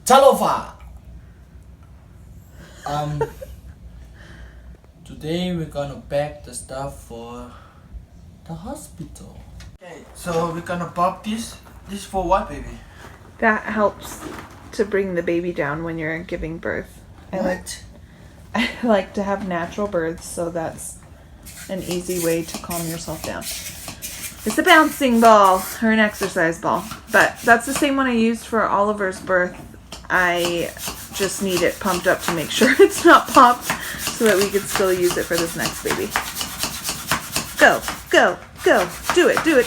Talofa. Today we're gonna pack the stuff for the hospital. Okay, so we're gonna pop this. This for what, baby? That helps to bring the baby down when you're giving birth. I like to have natural births, so that's an easy way to calm yourself down. It's a bouncing ball or an exercise ball, but that's the same one I used for Oliver's birth. I just need it pumped up to make sure it's not popped so that we can still use it for this next baby. Go, go, go. Do it, do it.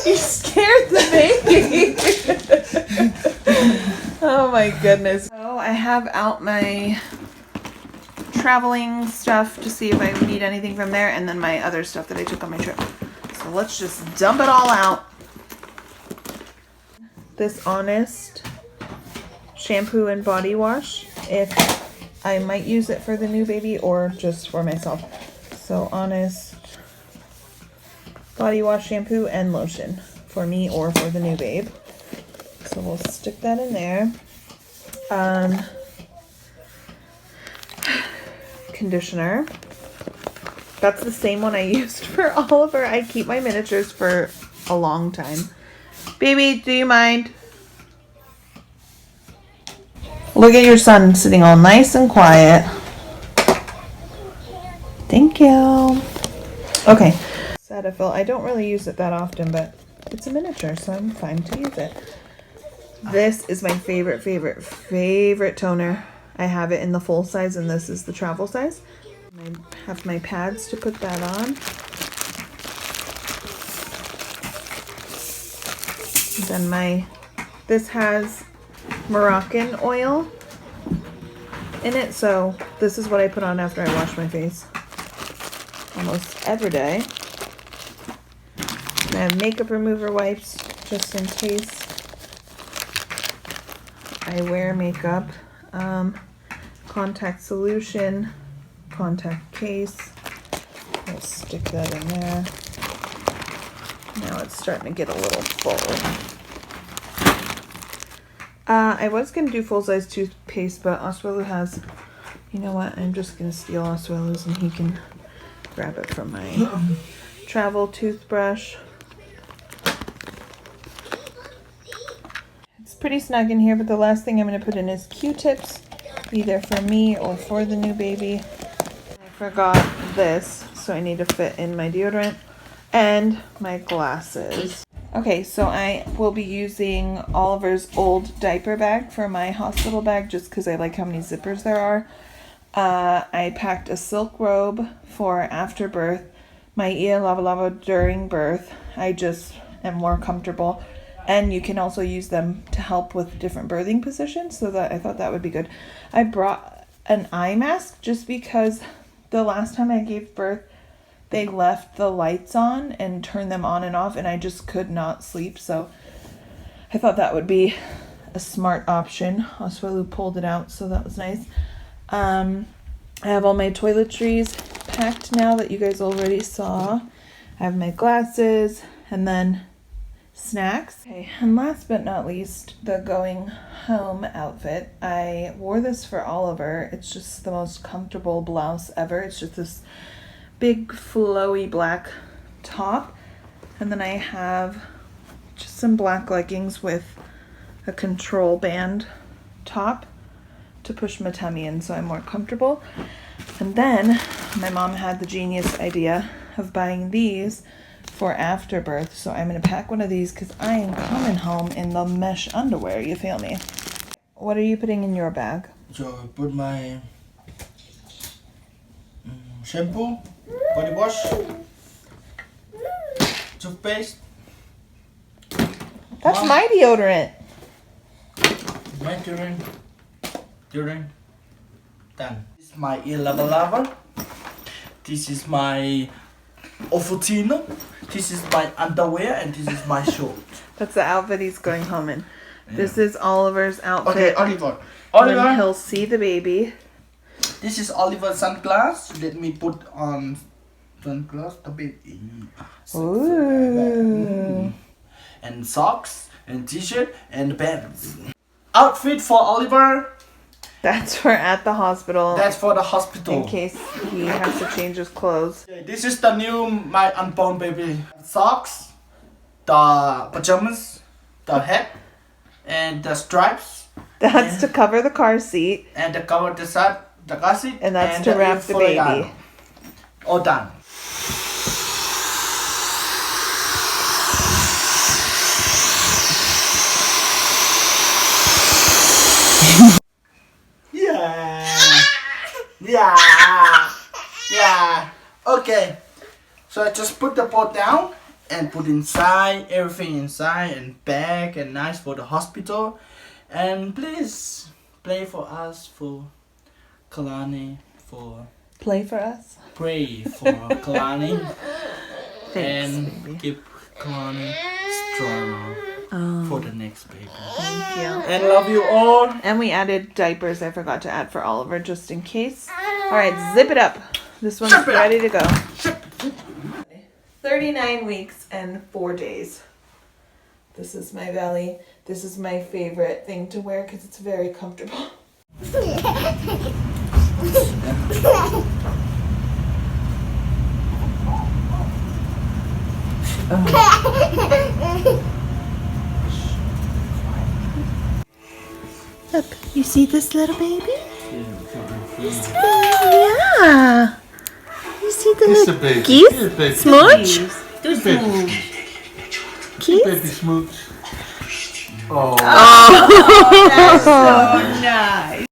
You scared the baby. Oh my goodness. So I have out my traveling stuff to see if I need anything from there, and then my other stuff that I took on my trip. So let's just dump it all out. This Honest shampoo and body wash, if I might use it for the new baby or just for myself. So Honest body wash, shampoo, and lotion for me or for the new babe. So we'll stick that in there. Conditioner. That's the same one I used for Oliver. I keep my miniatures for a long time. Baby, do you mind? Look at your son sitting all nice and quiet. Thank you. Okay. Cetaphil. I don't really use it that often, but it's a miniature, so I'm fine to use it. This is my favorite toner. I have it in the full size, and this is the travel size. I have my pads to put that on. Then this has Moroccan oil in it, so this is what I put on after I wash my face almost every day. I have makeup remover wipes just in case I wear makeup. Contact solution, contact case. I'll stick that in there. Now it's starting to get a little full. I was going to do full-size toothpaste, but Asuelu has... You know what? I'm just going to steal Asuelu's and he can grab it from my travel toothbrush. It's pretty snug in here, but the last thing I'm going to put in is Q-tips, either for me or for the new baby. I forgot this, so I need to fit in my deodorant and my glasses. Okay, so I will be using Oliver's old diaper bag for my hospital bag just because I like how many zippers there are. I packed a silk robe for after birth, my Ia Lava Lava during birth. I just am more comfortable, and you can also use them to help with different birthing positions, so that I thought that would be good. I brought an eye mask just because the last time I gave birth, they left the lights on and turned them on and off, and I just could not sleep, so I thought that would be a smart option. Asuelu pulled it out, so that was nice. I have all my toiletries packed now that you guys already saw. I have my glasses and then snacks. Okay, and last but not least, the going home outfit. I wore this for Oliver. It's just the most comfortable blouse ever. It's just this big flowy black top, and then I have just some black leggings with a control band top to push my tummy in so I'm more comfortable. And then my mom had the genius idea of buying these for afterbirth, so I'm going to pack one of these because I am coming home in the mesh underwear, you feel me? What are you putting in your bag? So I put my shampoo, body wash, toothpaste. That's my deodorant. My deodorant. During done. This is my ear lava. This is my ofutino. This is my underwear, and this is my short. That's the outfit he's going home in. Yeah. This is Oliver's outfit. Okay, Oliver. When he'll see the baby. This is Oliver's sunglass. Let me put on sunglass. The baby. Ooh. And socks and t-shirt and pants. Outfit for Oliver. That's for at the hospital. That's for the hospital. In case he has to change his clothes. Okay, this is the new my unborn baby. Socks, the pajamas, the hat, and the stripes. That's to cover the car seat. And to cover the side, the car seat. And that's to wrap the baby. All done. Yeah. Okay. So I just put the pot down and put inside everything inside and bag and nice for the hospital. And please play for us for Kalani for play for us. Pray for Kalani. Thanks, and baby. Give Kalani strong for the next baby. Thank you. And love you all. And we added diapers. I forgot to add for Oliver just in case. All right, zip it up. This one's ready to go. 39 weeks and 4 days. This is my belly. This is my favorite thing to wear because it's very comfortable. Look, you see this little baby? Yeah. You see the little geese? Smooch? Geese? Baby smooch. Oh, that's so nice.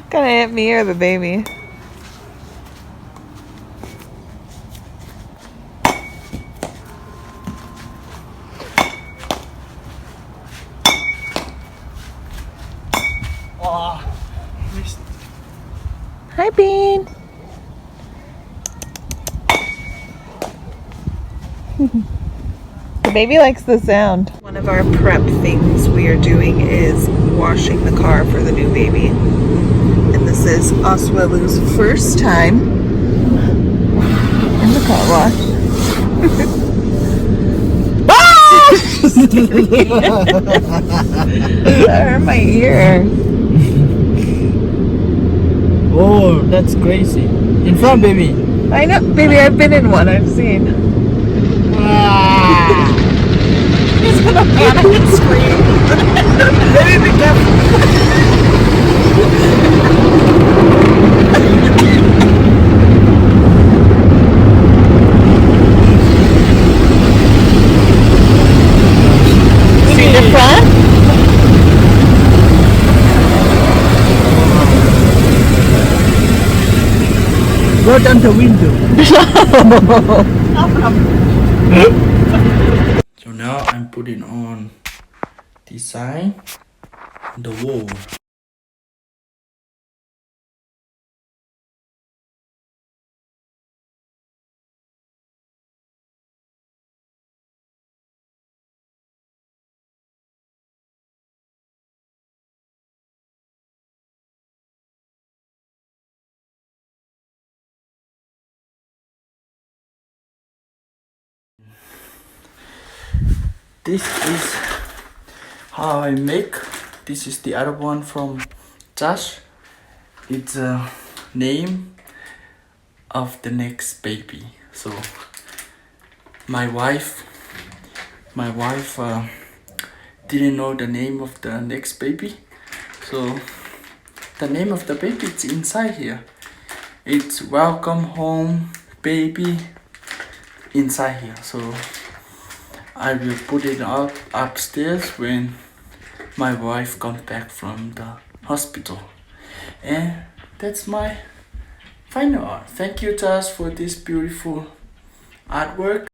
Gonna hit me or the baby? Hi, Bean. The baby likes the sound. One of our prep things we are doing is washing the car for the new baby. And this is Asuelu's first time in the car wash. That hurt my ear. Oh, that's crazy. In front, baby. I know, baby, I've been in one. I've seen. He's gonna panic and scream. Baby, be careful. See the front? Go down the window. So now I'm putting on the sign on the wall. This is how I make. This is the other one from Josh. It's a name of the next baby. So my wife didn't know the name of the next baby. So the name of the baby is inside here. It's welcome home baby inside here. So I will put it up upstairs when my wife comes back from the hospital. And that's my final art. Thank you, Taz, for this beautiful artwork.